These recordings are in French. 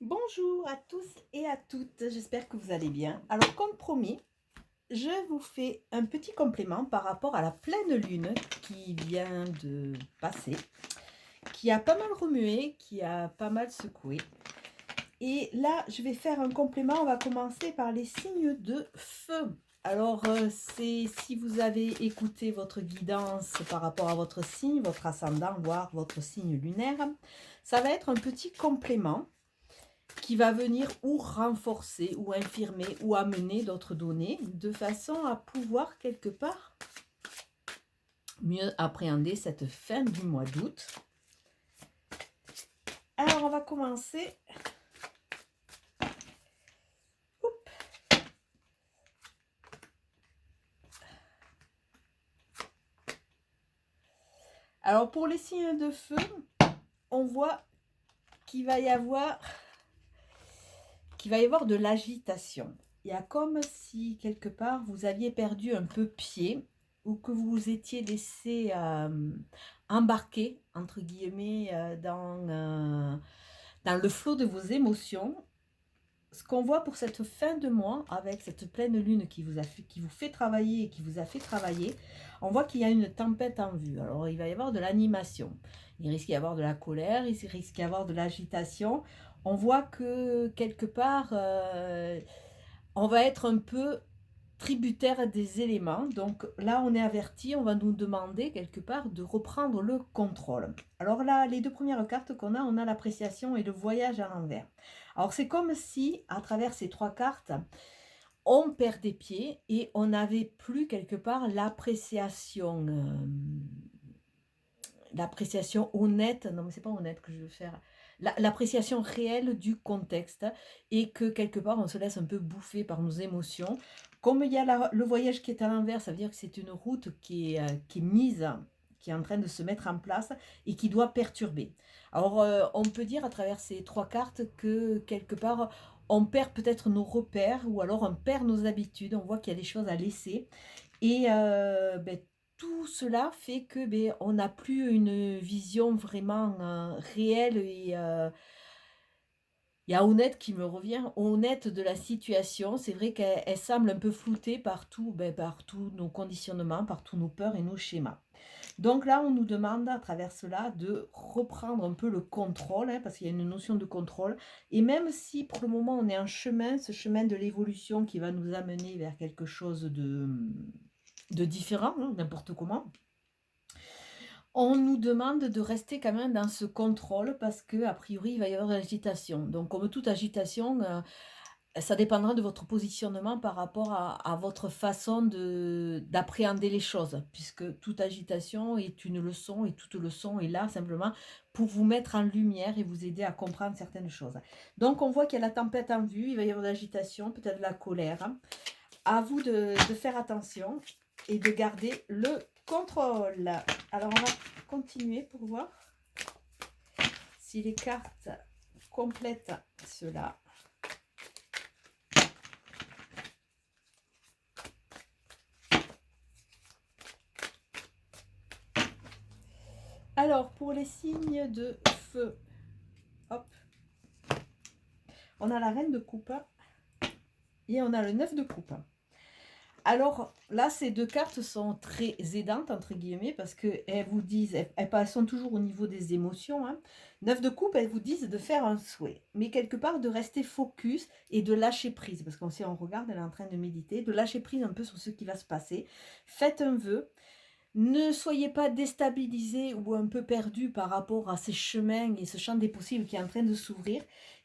Bonjour à tous et à toutes, j'espère que vous allez bien. Alors comme promis, je vous fais un petit complément par rapport à la pleine lune qui vient de passer, qui a pas mal remué, qui a pas mal secoué. Et là, je vais faire un complément, on va commencer par les signes de feu. Alors, c'est si vous avez écouté votre guidance par rapport à votre signe, votre ascendant, voire votre signe lunaire, ça va être un petit complément qui va venir ou renforcer ou infirmer ou amener d'autres données de façon à pouvoir quelque part mieux appréhender cette fin du mois d'août. Alors on va commencer. Oups. Alors pour les signes de feu, on voit qu'il va y avoir de l'agitation. Il y a comme si quelque part vous aviez perdu un peu pied ou que vous vous étiez laissé embarquer entre guillemets dans le flot de vos émotions. Ce qu'on voit pour cette fin de mois, avec cette pleine lune qui vous fait travailler et qui vous a fait travailler, on voit qu'il y a une tempête en vue. Alors, il va y avoir de l'animation. Il risque d'y avoir de la colère, il risque d'y avoir de l'agitation. On voit que, quelque part, on va être un peu tributaire des éléments. Donc là, on est averti, on va nous demander quelque part de reprendre le contrôle. Alors là, les deux premières cartes qu'on a, on a l'appréciation et le voyage à l'envers. Alors c'est comme si, à travers ces trois cartes, on perd des pieds et on n'avait plus quelque part l'appréciation honnête, non mais c'est pas honnête que je veux faire, l'appréciation réelle du contexte et que quelque part on se laisse un peu bouffer par nos émotions. Comme il y a le voyage qui est à l'envers, ça veut dire que c'est une route qui est mise, qui est en train de se mettre en place et qui doit perturber. Alors on peut dire à travers ces trois cartes que quelque part on perd peut-être nos repères ou alors on perd nos habitudes, on voit qu'il y a des choses à laisser et tout cela fait que, on n'a plus une vision vraiment, réelle et il y a honnête qui me revient, honnête de la situation. C'est vrai qu'elle semble un peu floutée par par tous nos conditionnements, par tous nos peurs et nos schémas. Donc là, on nous demande à travers cela de reprendre un peu le contrôle, hein, parce qu'il y a une notion de contrôle et même si pour le moment on est en chemin, ce chemin de l'évolution qui va nous amener vers quelque chose de différent, hein, n'importe comment. On nous demande de rester quand même dans ce contrôle parce que a priori, il va y avoir de l'agitation. Donc comme toute agitation, ça dépendra de votre positionnement par rapport à votre façon d'appréhender les choses, puisque toute agitation est une leçon et toute leçon est là simplement pour vous mettre en lumière et vous aider à comprendre certaines choses. Donc on voit qu'il y a la tempête en vue, il va y avoir de l'agitation, peut-être de la colère. À vous de faire attention et de garder le contrôle. Alors, on va continuer pour voir si les cartes complètent cela. Alors, pour les signes de feu, hop, on a la reine de coupe et on a le 9 de coupe. Alors là, ces deux cartes sont très aidantes, entre guillemets, parce qu'elles vous disent, elles sont toujours au niveau des émotions. Hein. 9 de coupe, elles vous disent de faire un souhait, mais quelque part de rester focus et de lâcher prise, parce qu'on sait, on regarde, elle est en train de méditer, de lâcher prise un peu sur ce qui va se passer. Faites un vœu. Ne soyez pas déstabilisé ou un peu perdu par rapport à ces chemins et ce champ des possibles qui est en train de s'ouvrir.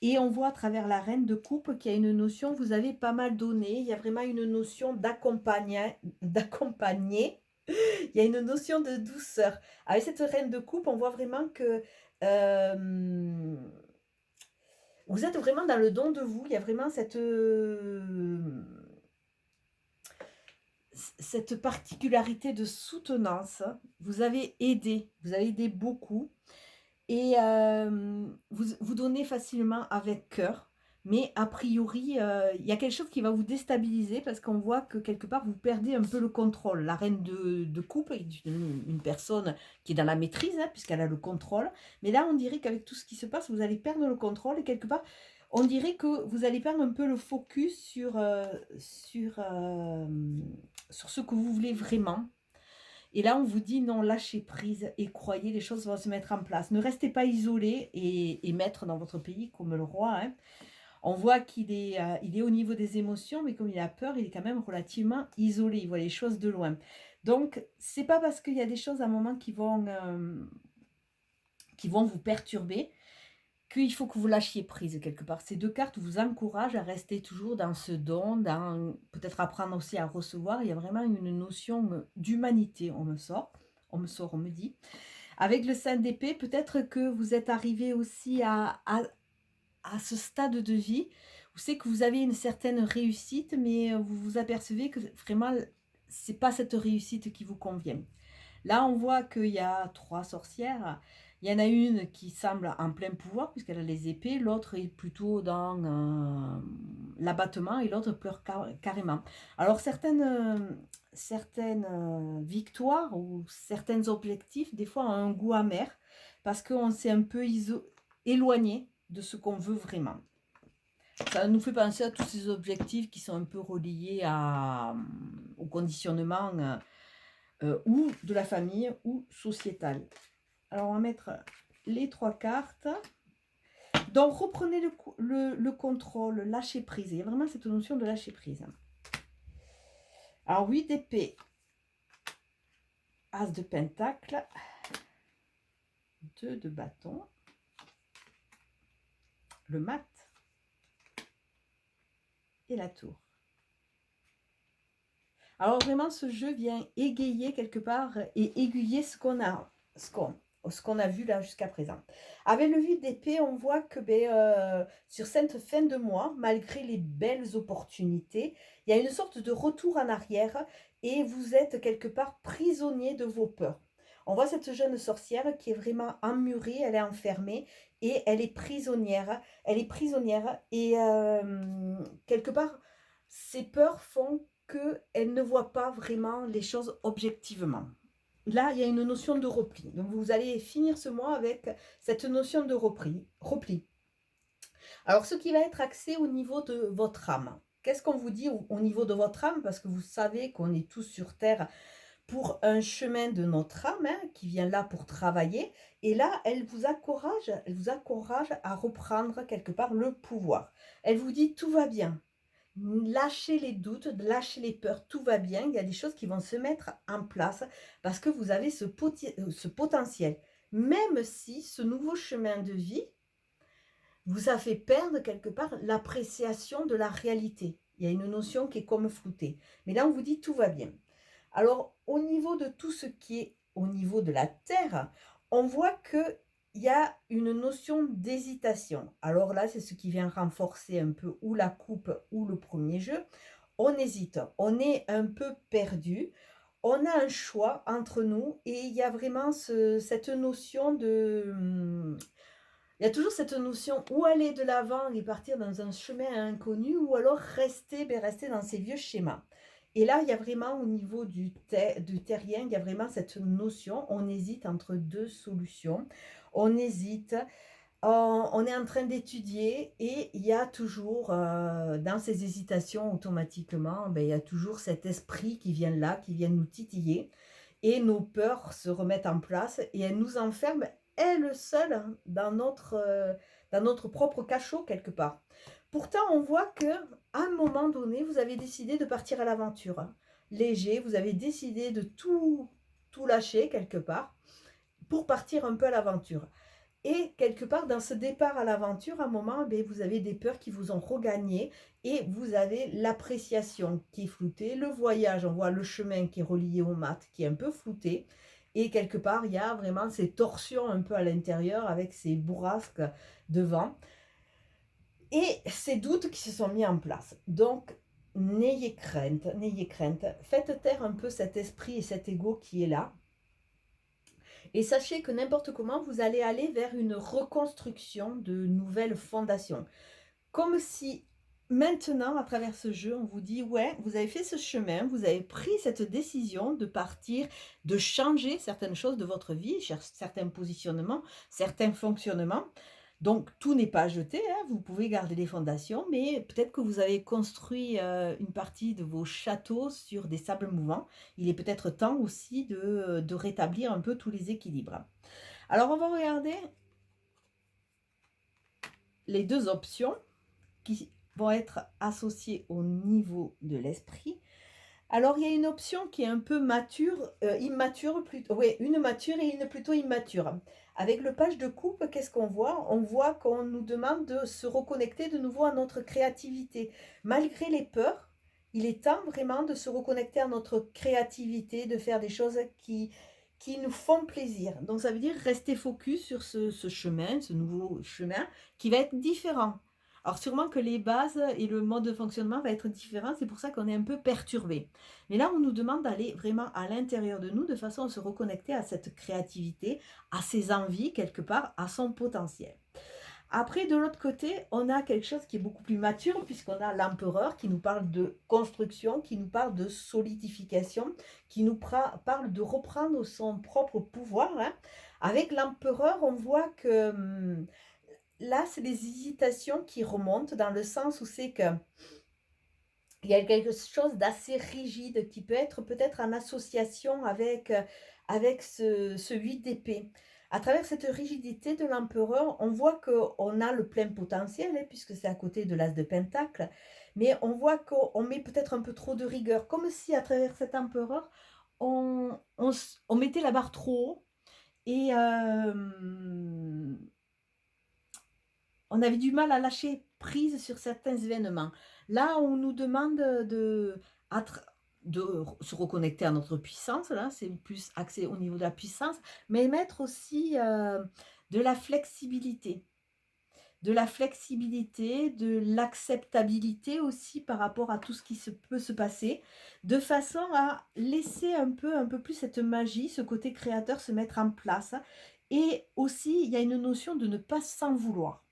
Et on voit à travers la reine de coupe qu'il y a une notion, vous avez pas mal donné, il y a vraiment une notion d'accompagner. Il y a une notion de douceur. Avec cette reine de coupe, on voit vraiment que vous êtes vraiment dans le don de vous. Il y a vraiment cette particularité de soutenance. Vous avez aidé beaucoup et vous donnez facilement avec cœur. mais a priori, il y a quelque chose qui va vous déstabiliser parce qu'on voit que quelque part vous perdez un peu le contrôle. La reine de coupe est une personne qui est dans la maîtrise, hein, puisqu'elle a le contrôle. Mais là, on dirait qu'avec tout ce qui se passe, vous allez perdre le contrôle et quelque part, on dirait que vous allez perdre un peu le focus sur ce que vous voulez vraiment. Et là, on vous dit non, lâchez prise et croyez, les choses vont se mettre en place. Ne restez pas isolé et maître dans votre pays comme le roi, hein. On voit il est au niveau des émotions, mais comme il a peur, il est quand même relativement isolé. Il voit les choses de loin. Donc, c'est pas parce qu'il y a des choses à un moment qui vont vous perturber qu'il faut que vous lâchiez prise quelque part. Ces deux cartes vous encouragent à rester toujours dans ce don, dans peut-être apprendre aussi à recevoir. Il y a vraiment une notion d'humanité, on me dit. Avec le 5 d'épée, peut-être que vous êtes arrivé aussi à ce stade de vie où c'est que vous avez une certaine réussite, mais vous vous apercevez que vraiment, c'est pas cette réussite qui vous convient. Là, on voit qu'il y a 3 sorcières. Il y en a une qui semble en plein pouvoir puisqu'elle a les épées, l'autre est plutôt dans l'abattement et l'autre pleure carrément. Alors certaines victoires ou certains objectifs, des fois, ont un goût amer parce qu'on s'est un peu éloigné de ce qu'on veut vraiment. Ça nous fait penser à tous ces objectifs qui sont un peu reliés au conditionnement ou de la famille ou sociétal. Alors, on va mettre les 3 cartes. Donc, reprenez le contrôle, lâcher prise. Il y a vraiment cette notion de lâcher prise. Alors, 8 d'épée, As de pentacle, 2 de bâton, le mat et la tour. Alors, vraiment, ce jeu vient égayer quelque part et aiguiller ce qu'on a vu là jusqu'à présent. Avec le 8 d'épée, on voit que sur cette fin de mois, malgré les belles opportunités, il y a une sorte de retour en arrière et vous êtes quelque part prisonnier de vos peurs. On voit cette jeune sorcière qui est vraiment emmurée, elle est enfermée et elle est prisonnière. Elle est prisonnière et quelque part, ses peurs font qu'elle ne voit pas vraiment les choses objectivement. Là, il y a une notion de repli. Donc, vous allez finir ce mois avec cette notion de repli. Alors, ce qui va être axé au niveau de votre âme. Qu'est-ce qu'on vous dit au niveau de votre âme? Parce que vous savez qu'on est tous sur Terre pour un chemin de notre âme, hein, qui vient là pour travailler. Et là, elle vous encourage à reprendre quelque part le pouvoir. Elle vous dit tout va bien. Lâchez les doutes, lâchez les peurs, tout va bien. Il y a des choses qui vont se mettre en place parce que vous avez ce potentiel. Même si ce nouveau chemin de vie vous a fait perdre quelque part l'appréciation de la réalité. Il y a une notion qui est comme floutée. Mais là, on vous dit tout va bien. Alors, au niveau de tout ce qui est au niveau de la Terre, on voit que il y a une notion d'hésitation. Alors là, c'est ce qui vient renforcer un peu ou la coupe ou le premier jeu. On hésite, on est un peu perdu, on a un choix entre nous et il y a vraiment cette notion de... Il y a toujours cette notion où aller de l'avant et partir dans un chemin inconnu ou alors rester dans ces vieux schémas. Et là, il y a vraiment au niveau du terrien, il y a vraiment cette notion, on hésite entre deux solutions. On hésite, on est en train d'étudier et il y a toujours, dans ces hésitations, automatiquement, il y a toujours cet esprit qui vient là, qui vient nous titiller. Et nos peurs se remettent en place et elles nous enferment, elles seules, dans notre propre cachot quelque part. Pourtant, on voit qu'à un moment donné, vous avez décidé de partir à l'aventure. Léger, vous avez décidé de tout lâcher quelque part pour partir un peu à l'aventure. Et quelque part, dans ce départ à l'aventure, à un moment, vous avez des peurs qui vous ont regagné et vous avez l'appréciation qui est floutée. Le voyage, on voit le chemin qui est relié au mat, qui est un peu flouté. Et quelque part, il y a vraiment ces torsions un peu à l'intérieur avec ces bourrasques devant. Et ces doutes qui se sont mis en place. Donc, n'ayez crainte, n'ayez crainte. Faites taire un peu cet esprit et cet ego qui est là. Et sachez que n'importe comment, vous allez aller vers une reconstruction de nouvelles fondations. comme si maintenant, à travers ce jeu, on vous dit: «Ouais, vous avez fait ce chemin, vous avez pris cette décision de partir, de changer certaines choses de votre vie, certains positionnements, certains fonctionnements». Donc tout n'est pas jeté, hein, vous pouvez garder les fondations, mais peut-être que vous avez construit, une partie de vos châteaux sur des sables mouvants. Il est peut-être temps aussi de rétablir un peu tous les équilibres. Alors on va regarder les 2 options qui vont être associées au niveau de l'esprit. Alors, il y a une option qui est un peu mature, immature plutôt, oui, une mature et une plutôt immature. Avec le page de coupe, qu'est-ce qu'on voit? On voit qu'on nous demande de se reconnecter de nouveau à notre créativité. Malgré les peurs, il est temps vraiment de se reconnecter à notre créativité, de faire des choses qui nous font plaisir. Donc ça veut dire rester focus sur ce chemin, ce nouveau chemin qui va être différent. Alors sûrement que les bases et le mode de fonctionnement va être différent, c'est pour ça qu'on est un peu perturbé. Mais là, on nous demande d'aller vraiment à l'intérieur de nous de façon à se reconnecter à cette créativité, à ses envies quelque part, à son potentiel. Après, de l'autre côté, on a quelque chose qui est beaucoup plus mature, puisqu'on a l'empereur qui nous parle de construction, qui nous parle de solidification, qui nous parle de reprendre son propre pouvoir, hein. Avec l'empereur, on voit que là, c'est des hésitations qui remontent dans le sens où c'est que il y a quelque chose d'assez rigide qui peut être peut-être en association avec ce 8 d'épée. À travers cette rigidité de l'empereur, on voit qu'on a le plein potentiel, hein, puisque c'est à côté de l'as de pentacle, mais on voit qu'on met peut-être un peu trop de rigueur, comme si à travers cet empereur, on mettait la barre trop haut et on avait du mal à lâcher prise sur certains événements. Là, on nous demande à tra de se reconnecter à notre puissance, là, c'est plus axé au niveau de la puissance, mais mettre aussi, de la flexibilité. De la flexibilité, de l'acceptabilité aussi par rapport à tout ce qui peut se passer, de façon à laisser un peu plus cette magie, ce côté créateur se mettre en place. Et aussi, il y a une notion de ne pas s'en vouloir.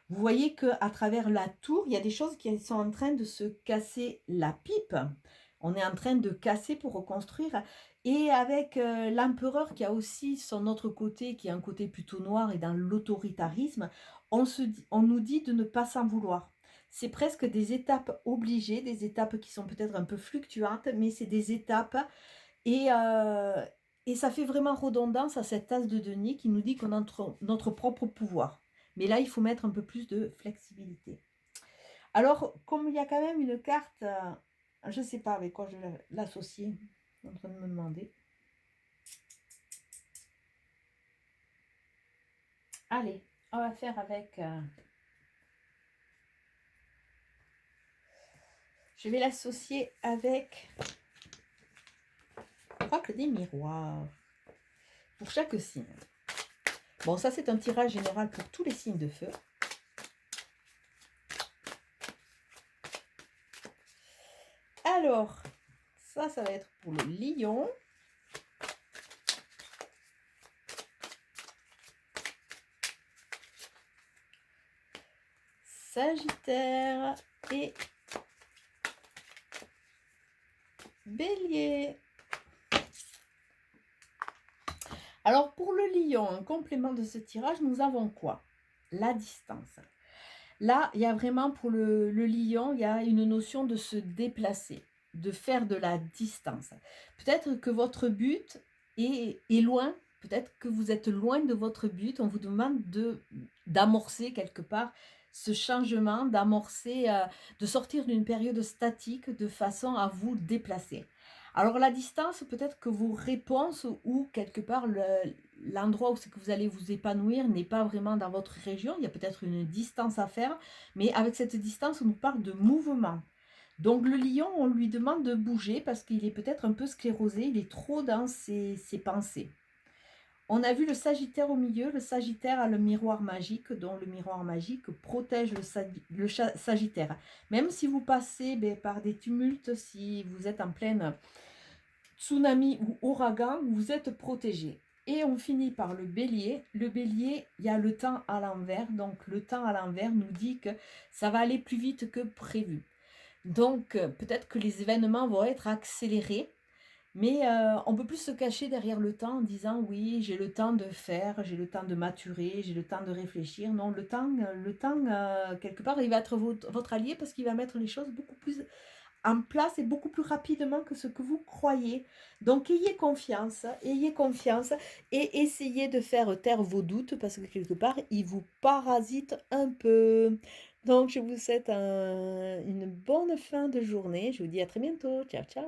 Vous voyez qu'à travers la tour, il y a des choses qui sont en train de se casser la pipe. On est en train de casser pour reconstruire. Et avec l'empereur qui a aussi son autre côté, qui est un côté plutôt noir et dans l'autoritarisme, on nous dit de ne pas s'en vouloir. C'est presque des étapes obligées, des étapes qui sont peut-être un peu fluctuantes, mais c'est des étapes. Et, euh, et ça fait vraiment redondance à cette tasse de denier qui nous dit qu'on a notre propre pouvoir. Mais là, il faut mettre un peu plus de flexibilité. Alors, comme il y a quand même une carte, je ne sais pas avec quoi je vais l'associer, je suis en train de me demander. Allez, on va faire avec... je vais l'associer avec... je crois que des miroirs. Pour chaque signe. Bon, ça c'est un tirage général pour tous les signes de feu. Alors, ça va être pour le lion. Sagittaire et Bélier. Alors pour le lion, en complément de ce tirage, nous avons quoi? La distance. Là, il y a vraiment pour le lion, il y a une notion de se déplacer, de faire de la distance. Peut-être que votre but est loin, peut-être que vous êtes loin de votre but. On vous demande d'amorcer quelque part ce changement, d'amorcer, de sortir d'une période statique de façon à vous déplacer. Alors la distance, peut-être que vos réponses ou quelque part l'endroit où c'est que vous allez vous épanouir n'est pas vraiment dans votre région. Il y a peut-être une distance à faire, mais avec cette distance, on nous parle de mouvement. Donc le lion, on lui demande de bouger parce qu'il est peut-être un peu sclérosé, il est trop dans ses pensées. On a vu le Sagittaire au milieu. Le Sagittaire a le miroir magique, dont le miroir magique protège le Sagittaire. Même si vous passez par des tumultes, si vous êtes en pleine tsunami ou ouragan, vous êtes protégé. Et on finit par le bélier. Le bélier, il y a le temps à l'envers. Donc le temps à l'envers nous dit que ça va aller plus vite que prévu. Donc peut-être que les événements vont être accélérés, mais on peut plus se cacher derrière le temps en disant: «Oui, j'ai le temps de faire, j'ai le temps de maturer, j'ai le temps de réfléchir». Non, le temps, quelque part, il va être votre allié parce qu'il va mettre les choses beaucoup plus en place et beaucoup plus rapidement que ce que vous croyez. Donc ayez confiance et essayez de faire taire vos doutes parce que quelque part, ils vous parasitent un peu. Donc je vous souhaite une bonne fin de journée. Je vous dis à très bientôt. Ciao, ciao.